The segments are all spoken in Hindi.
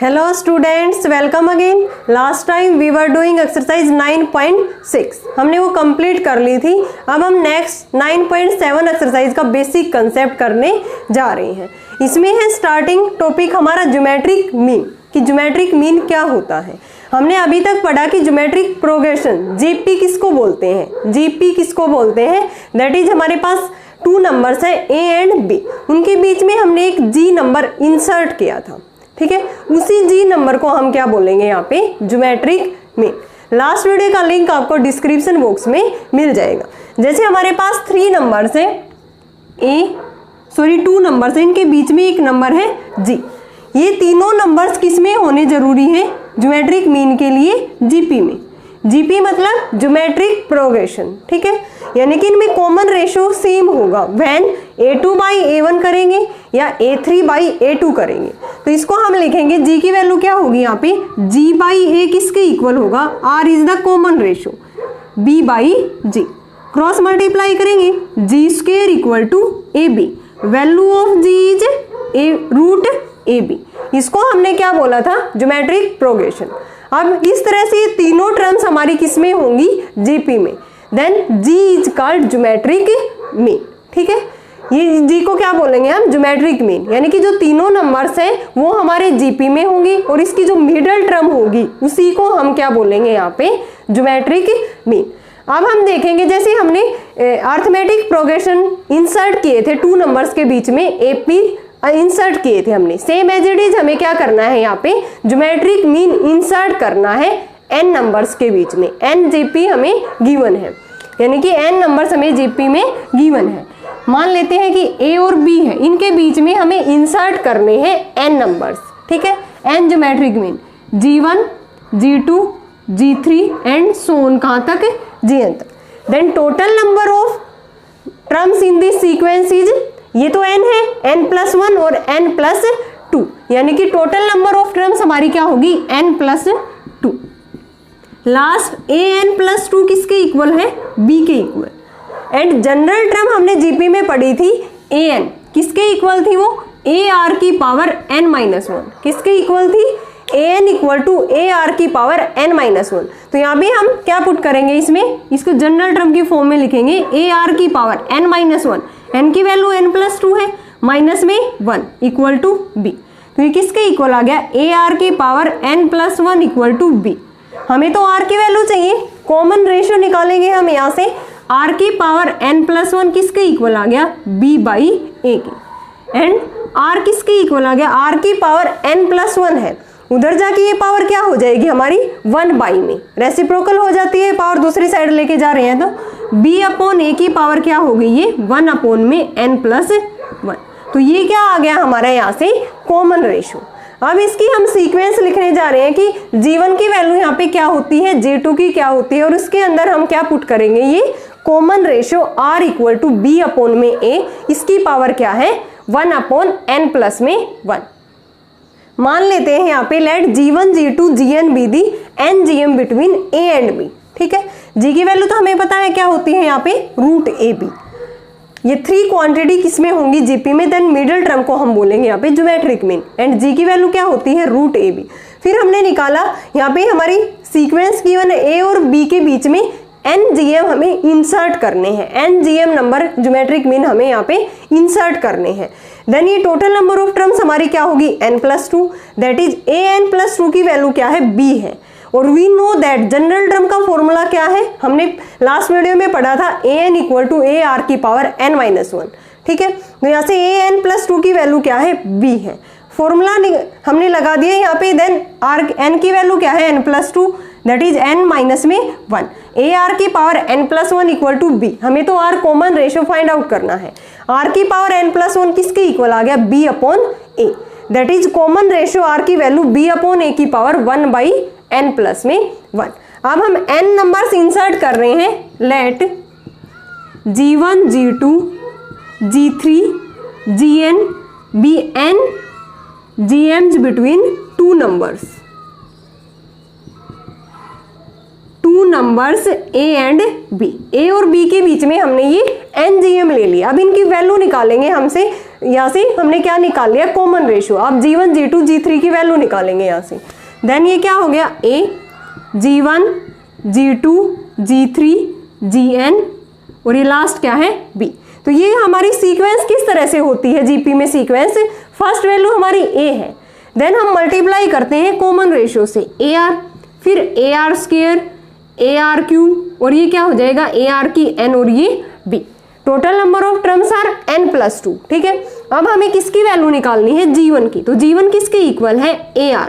Hello students, welcome again. Last time we were doing exercise 9.6, हमने वो कंप्लीट कर ली थी। अब हम नेक्स्ट 9.7 एक्सरसाइज का बेसिक कंसेप्ट करने जा रहे हैं। इसमें है स्टार्टिंग टॉपिक हमारा ज्योमेट्रिक मीन, कि ज्योमेट्रिक मीन क्या होता है। हमने अभी तक पढ़ा कि ज्योमेट्रिक प्रोग्रेशन जीपी किसको बोलते हैं, जीपी किसको बोलते हैं, दैट इज हमारे पास 2 नंबर्स है ए एंड बी, उनके बीच में हमने एक जी नंबर इंसर्ट किया था। ठीक है, उसी जी नंबर को हम क्या बोलेंगे यहाँ पे, ज्योमेट्रिक मीन। लास्ट वीडियो का लिंक आपको डिस्क्रिप्शन बॉक्स में मिल जाएगा। जैसे हमारे पास 3 नंबर्स है 2 नंबर्स है, इनके बीच में एक नंबर है जी। ये तीनों नंबर्स किस में होने जरूरी है ज्योमेट्रिक मीन के लिए, जीपी में। जीपी मतलब ज्योमेट्रिक प्रोग्रेशन। ठीक है, यानी कि इनमें कॉमन रेशियो सेम होगा व्हेन a2 बाई a1 करेंगे या a3 बाई a2 करेंगे। तो इसको हम लिखेंगे जी की वैल्यू क्या होगी यहाँ पे, g बाई a किसके इक्वल होगा, r is the common ratio b by g। Cross multiply करेंगे G square equal to ab, value of g is root ab। इसको हमने क्या बोला था, ज्योमेट्रिक प्रोग्रेशन। अब इस तरह से ये तीनों टर्म्स हमारी किसमें होंगी, जीपी में। Then G is called geometric mean. ठीक है, ये जी को क्या बोलेंगे हम, ज्योमेट्रिक मीन, यानी कि जो तीनों नंबर्स हैं वो हमारे जीपी में होंगी और इसकी जो मिडल टर्म होगी उसी को हम क्या बोलेंगे यहाँ पे, ज्योमेट्रिक मीन। अब हम देखेंगे जैसे हमने अरिथमेटिक प्रोग्रेशन इंसर्ट किए थे 2 नंबर्स के बीच में, एपी इंसर्ट किए थे हमने, सेम एज इट इज हमें क्या करना है यहाँ पे, ज्योमेट्रिक मीन इंसर्ट करना है n नंबर्स के बीच में। n जीपी हमें गिवन है, यानी कि n नंबर्स हमें जीपी में गिवन है। मान लेते हैं कि a और b है, इनके बीच में हमें इंसर्ट करने हैं n नंबर्स। ठीक है, n geometric mean g1 g2 g3 and so on, कहाँ तक, gn तक। Then total number of terms in this sequence is, ये तो n है, n+1 और n+2, यानी कि टोटल नंबर ऑफ टर्म्स हमारी क्या होगी, n+2। लास्ट an+2 किसके इक्वल है, b के इक्वल। एंड जनरल टर्म हमने जीपी में पढ़ी थी an, किसके इक्वल थी वो, ar की पावर n-1, किसके इक्वल थी, an इक्वल टू ar की पावर n-1। तो यहाँ पे हम क्या पुट करेंगे इसमें, इसको जनरल टर्म की फॉर्म में लिखेंगे ar की पावर n-1, n की वैल्यू n+2 है, माइनस में 1 इक्वल टू b। तो ये किसके इक्वल आ गया, ar की power n+1 equal to b। हमें तो r की वैल्यू चाहिए, कॉमन रेशियो निकालेंगे हम यहाँ से, r की पावर n+1 किसके इक्वल आ गया, b बाई a की। एंड r किसके इक्वल आ गया, r की पावर n+1 है, उधर जाके ये पावर क्या हो जाएगी हमारी, 1 बाई में, रेसिप्रोकल हो जाती है, पावर दूसरी साइड लेके जा रहे हैं तो b अपॉन a की पावर क्या हो गई, ये 1 अपॉन में n+1। तो ये क्या आ गया हमारा यहाँ से, कॉमन रेशियो। अब इसकी हम सीक्वेंस लिखने जा रहे हैं कि g1 की वैल्यू यहाँ पे क्या होती है, j2 की क्या होती है, और उसके अंदर हम क्या पुट करेंगे, ये common ratio r equal to b upon में a, इसकी पावर क्या है, 1 अपॉन n+1। मान लेते हैं यहाँ पे let g1 g2 gn be the n gm between a and b। ठीक है, g की वैल्यू तो हमें पता है क्या होती है यहाँ पे, रूट ab। ये 3 क्वांटिटी किसमें होंगी, जीपी में। देन मिडिल टर्म को हम बोलेंगे यहाँ पे ज्योमेट्रिक मीन, एंड g की वैल्यू क्या होती है, रूट ab। फिर हमने निकाला यहाँ पे हमारी सीक्वेंस गिवन है a और b के बीच में n gm हमें इंसर्ट करने हैं, n gm number geometric mean हमें यहाँ पे इंसर्ट करने हैं। देन ये टोटल नंबर ऑफ टर्म्स हमारी क्या होगी, n+2, दैट इज an+2 की वैल्यू क्या है, b है। और we know that general term का फॉर्मूला क्या है, हमने लास्ट वीडियो में पढ़ा था an इक्वल टू ar की पावर n-1। ठीक है, तो यहाँ से an+2 की वैल्यू क्या है, b है, फॉर्मूला हमने लगा दिया यहाँ पे। देन n की वैल्यू क्या है, n+2, that is n-1, ar की power n+1 equal to b। हमें तो r common ratio find out करना है, r की पावर n+1 किसके इक्वल आ गया, b upon a, that is common ratio r की वैल्यू b अपॉन a की पावर 1 बाई n+1। अब हम n नंबर्स इंसर्ट कर रहे हैं, let g1 g2 g3 gn be n gms between 2 numbers, 2 numbers a and b, a और b के बीच में हमने ये n gm ले लिया। अब इनकी वैल्यू निकालेंगे हमसे यहाँ से हमने क्या निकाल लिया, कॉमन रेशियो। अब G1 G2 G3 की वैल्यू निकालेंगे यहाँ से। देन ये क्या हो गया, A G1 G2 G3 Gn और ये लास्ट क्या है B। तो ये हमारी सीक्वेंस किस तरह से होती है जीपी में सीक्वेंस, फर्स्ट वैल्यू हमारी A है, देन हम मल्टीप्लाई करते हैं कॉमन रेशियो से AR, फिर AR स्क्वायर AR क्यूब और ये क्या हो जाएगा AR की N और ये B। Total number of terms are N+2। ठीक है, अब हमें किसकी वैल्यू निकालनी है, G1 की। तो G1 किसके इक्वल है, AR।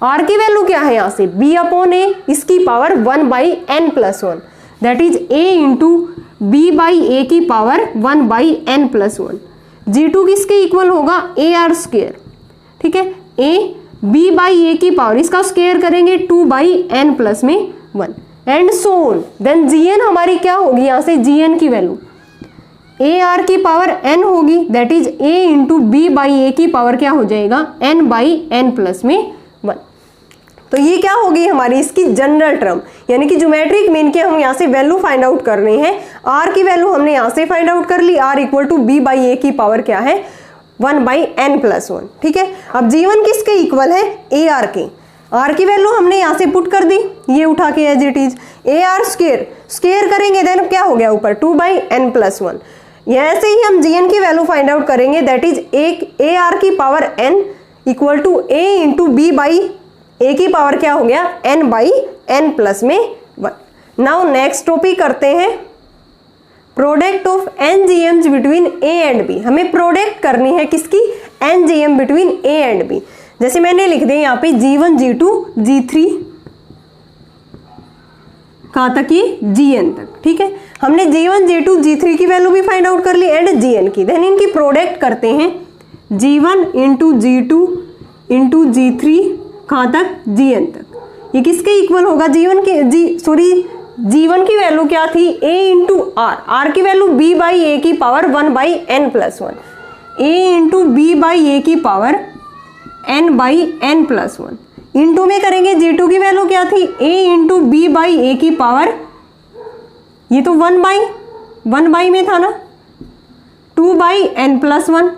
R की वैल्यू क्या है यहाँ से, B/A, इसकी power 1/n+1 that is A into B/A की पावर 1/n+1। G2 किसके इक्वल होगा, AR स्क्वायर। ठीक है, A B/A की पावर, इसका स्क्वायर करेंगे 2/n+1 and so on. Then Gn हमारी क्या होगी, यहाँ से Gn की वैल्यू AR की पावर n होगी that is A into B/A की पावर क्या हो जाएगा, n/n+1। तो ये क्या होगी हमारी इसकी जनरल टर्म, यानी कि ज्योमेट्रिक मीन के हम यहाँ से वैल्यू फाइंड आउट कर रहे हैं। R की वैल्यू हमने यहाँ से फाइंड आउट कर ली, R इक्वल टू B/A की पावर क्या है, 1/n+1। ठीक है, अब G1 किसके इक्वल है, AR के। R की वैल्यू हमने यहाँ से पुट कर दी, ये उठा के as it is AR square करेंगे देन क्या हो गया ऊपर 2/n+1। ऐसे ही हम Gn की वैल्यू फाइंड आउट करेंगे दैट इज AR की power n equal to A into B/A की पावर क्या हो गया, n/n+1। नाउ नेक्स्ट टॉपिक करते हैं product of NGMs between A and B। हमें प्रोडक्ट करनी है किसकी, NGM between A and B। जैसे मैंने लिख दिया यहाँ पे G1 G2 G3 कहाँ तक, ये Gn तक। ठीक है, हमने G1 G2 G3 की वैल्यू भी फाइंड आउट कर ली एंड Gn की। देन इनकी प्रोडक्ट करते हैं G1 into G2 into G3 कहाँ तक, Gn तक। ये किसके इक्वल होगा, G1 की वैल्यू क्या थी, A इंटू R की वैल्यू B/A की power 1/n+1, A into B/A की पावर n/n+1 इंटू में करेंगे G2 की वैल्यू क्या थी, A इंटू B/A की पावर, ये तो 1/1 में था ना, 2/n+1,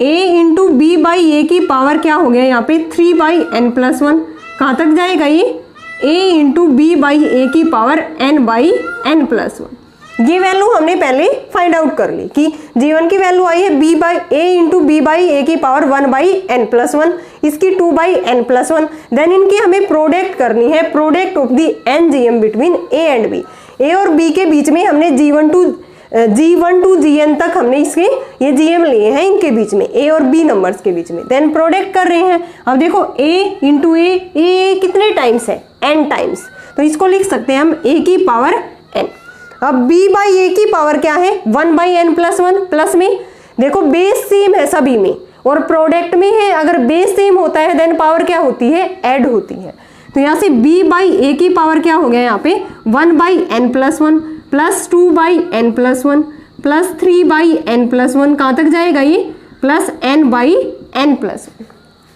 A इंटू B/A की पावर क्या हो गया यहाँ पे 3/n+1। कहाँ तक जाएगा ये, A इंटू B/A की पावर n/n+1। ये वैल्यू हमने पहले फाइंड आउट कर ली कि G1 की वैल्यू आई है A इंटू B/A की पावर 1/n+1, इसकी 2/n+1। देन इनकी हमें प्रोडक्ट करनी है, product of the NGM between A and B। A और B के बीच में हमने G1 टू Gn तक हमने इसके ये GM लिए हैं इनके बीच में, A और B नंबर्स के बीच में। देन प्रोडक्ट कर रहे हैं। अब देखो A इंटू A कितने टाइम्स है, n टाइम्स, तो इसको लिख सकते हैं हम A की पावर n। अब B/A की पावर क्या है, 1/n+1 प्लस में देखो बेस सेम है सभी में और प्रोडक्ट में है, अगर बेस सेम होता है देन पावर क्या होती है, ऐड होती है। तो यहाँ से B/A की पावर क्या हो गया यहाँ पे 1/n+1 plus 2/n+1 plus 3/n+1, कहाँ तक जाएगा ये, प्लस n/n+1।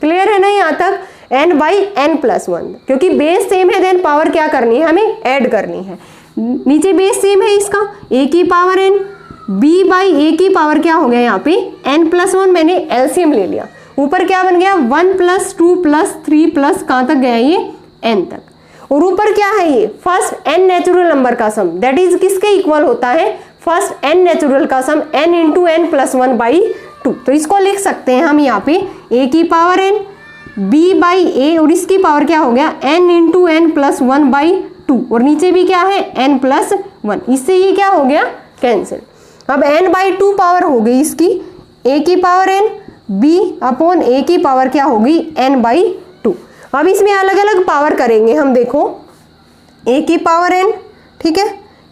क्लियर है ना यहाँ तक, n/n+1, क्योंकि बेस सेम है देन पावर क्या करनी है, हमें ऐड करनी है। नीचे बेस सेम है इसका, A की पावर n, B/A की पावर क्या हो गया यहाँ पे n+1, मैंने एलसीएम ले लिया, ऊपर क्या बन गया 1 प्लस 2 प्लस 3 प्लस कहाँ तक गया ये n तक, और ऊपर क्या है ये फर्स्ट n नेचुरल नंबर का सम दैट इज किसके इक्वल होता है, फर्स्ट n नेचुरल का सम n इंटू n+1/2। तो इसको लिख सकते हैं हम यहाँ पे A की पावर n, B/A और इसकी पावर क्या हो गया n इंटू n+1/2 और नीचे भी क्या है n+1, इससे ये क्या हो गया कैंसिल। अब n/2 पावर हो गई इसकी A की पावर n, B/A की पावर क्या होगी n/2। अब इसमें अलग अलग पावर करेंगे हम, देखो A की पावर n, ठीक है,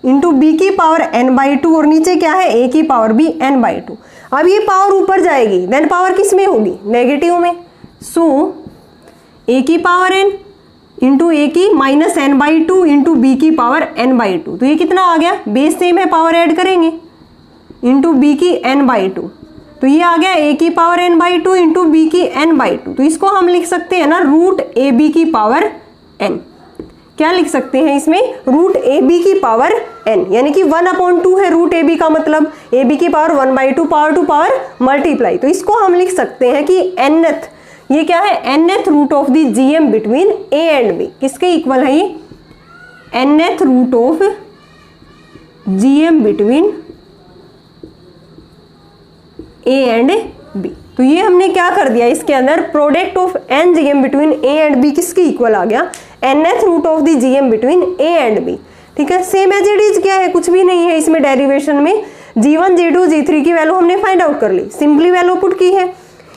इंटू B की पावर n/2 और नीचे क्या है A की पावर भी n/2। अब ये पावर ऊपर जाएगी देन पावर किस में होगी, नेगेटिव में। सो A की पावर n इंटू A की माइनस n/2 इंटू B की पावर n/2, तो ये कितना आ गया, बेस सेम है पावर ऐड करेंगे इंटू B की n/2, तो ये आ गया A की पावर n/2 इंटू B की n/2। तो इसको हम लिख सकते हैं ना रूट AB की पावर n, क्या लिख सकते हैं इसमें, रूट ए बी की पावर n, यानी कि 1/2 है रूट ए बी का मतलब ए बी की power 1/2 power to power multiply. तो इसको हम लिख सकते हैं कि nth, ये क्या है, nth root of the GM between A and B, किसके इक्वल है ये, nth root of GM between A and B. तो ये हमने क्या कर दिया, इसके अंदर product of N GM between A and B किसके इक्वल आ गया, nth root of the GM between A and B. ठीक है, सेम एज इट इज क्या है, कुछ भी नहीं है इसमें डेरिवेशन में। g1 g2 g3 की वैल्यू हमने फाइंड आउट कर ली, सिंपली वैल्यू पुट की है।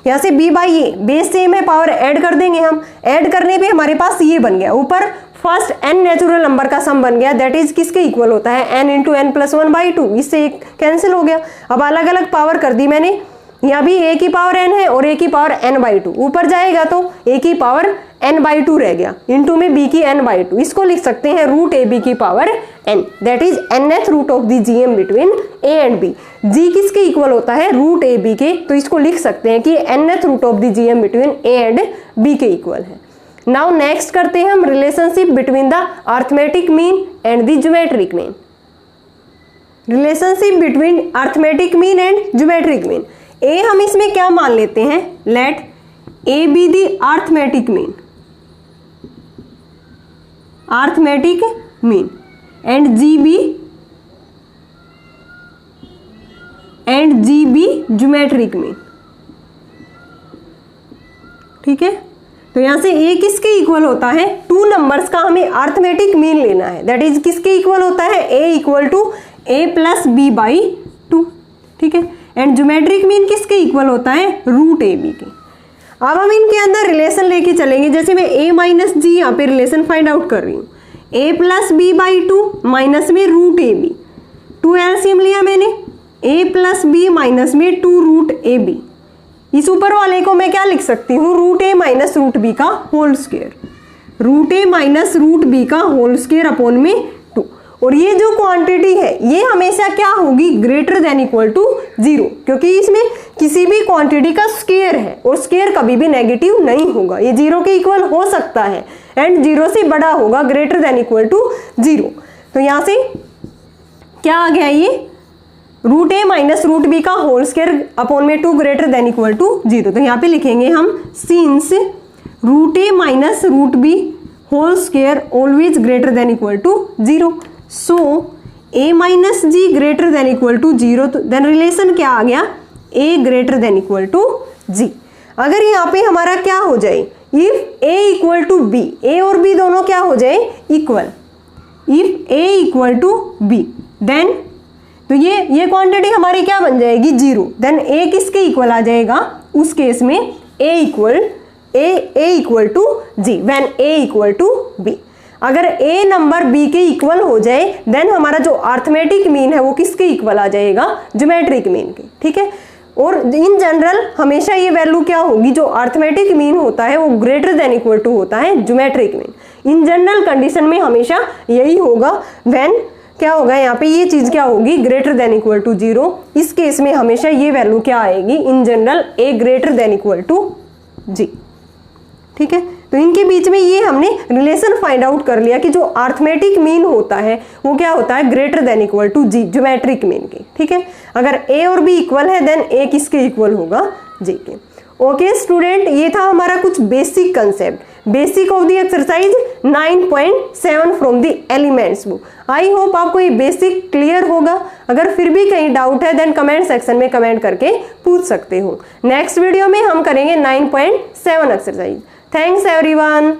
यहाँ से b by A, base same है, पावर ऐड कर देंगे हम, ऐड करने पे हमारे पास ये बन गया, ऊपर फर्स्ट n नेचुरल नंबर का सम बन गया, दैट इज किसके इक्वल होता है, n इंटू n प्लस 1/2, इससे कैंसिल हो गया। अब अलग अलग पावर कर दी मैंने, यहाँ भी a की पावर n है और a की पावर n/2, ऊपर जाएगा तो a की पावर n/2 रह गया, इंटू में b की n/2, इसको लिख सकते हैं रूट ए बी की power n, that is nth root of the GM between a and b। g किसके इक्वल होता है, रूट ए बी के, तो इसको लिख सकते हैं कि nth root of the GM between a and b के इक्वल है। नाउ नेक्स्ट करते हैं हम relationship between the arithmetic mean and the geometric mean. Relationship between arithmetic mean and geometric mean, A हम इसमें क्या मान लेते हैं, let A be the arithmetic mean, arithmetic mean, and G be geometric mean. ठीक है, तो यहां से ए किसके इक्वल होता है, टू नंबर्स का हमें अर्थमेटिक मीन लेना है, दैट इज किसके इक्वल होता है, A equal to A plus B by 2। ठीक है, एंड ज्योमेट्रिक मीन किसके इक्वल होता है, रूट ए बी के। अब हम इनके अंदर रिलेशन लेके चलेंगे, जैसे मैं a माइनस जी यहाँ पे रिलेशन फाइंड आउट कर रही हूँ, a plus B by 2 minus में रूट ए बी, 2 एलसीएम लिया मैंने, a प्लस बी माइनस में 2 रूट ए बी। इस ऊपर वाले को मैं क्या लिख सकती हूँ, root A minus root B का whole square, root A minus root B का होल स्क्वायर अपॉन में 2। और ये जो क्वांटिटी है ये हमेशा क्या होगी, ग्रेटर देन इक्वल टू 0, क्योंकि इसमें किसी भी क्वांटिटी का स्क्वायर है और स्क्वायर कभी भी नेगेटिव नहीं होगा, ये 0 के इक्वल हो सकता है एंड 0 से बड़ा होगा, ग्रेटर देन इक्वल टू 0। तो यहाँ से क्या आ गया, ये root A minus root B का होल स्क्वायर अपॉन में 2 ग्रेटर देन इक्वल टू 0। तो यहाँ पे लिखेंगे हम since root A minus root B whole square always greater than equal to 0, so a minus G greater than equal to 0, तो देन रिलेशन क्या आ गया, a greater than equal to g। अगर यहाँ पे हमारा क्या हो जाए, if a equal to b, a और b दोनों क्या हो जाए equal, if a equal to b, then तो ये क्वांटिटी हमारी क्या बन जाएगी 0, देन a किसके इक्वल आ जाएगा, उस केस में a equal to g when a equal to b। अगर a नंबर b के इक्वल हो जाए देन हमारा जो अर्थमेटिक मीन है वो किसके इक्वल आ जाएगा, ज्योमेट्रिक मीन के। ठीक है, और इन जनरल हमेशा ये वैल्यू क्या होगी, जो अर्थमेटिक मीन होता है वो ग्रेटर देन इक्वल टू होता है geometric mean. In general condition में हमेशा यही होगा, व्हेन क्या होगा यहाँ पे, ये चीज क्या होगी, ग्रेटर देन इक्वल टू 0। इस केस में हमेशा ये वैल्यू क्या आएगी, in general a greater than equal to g। ठीक है, तो इनके बीच में ये हमने रिलेशन फाइंड आउट कर लिया कि जो अर्थमेटिक मीन होता है वो क्या होता है, greater than equal to g, geometric mean के। ठीक है, अगर a और b इक्वल है देन a किसके इक्वल होगा, g के। ओके स्टूडेंट, ये था हमारा कुछ basic concept, basic of the exercise 9.7 from the elements book. I hope आपको ये बेसिक क्लियर होगा। अगर फिर भी कहीं डाउट है देन कमेंट सेक्शन में कमेंट करके पूछ सकते हो। नेक्स्ट वीडियो में हम करेंगे 9.7 एक्सरसाइज। Thanks everyone.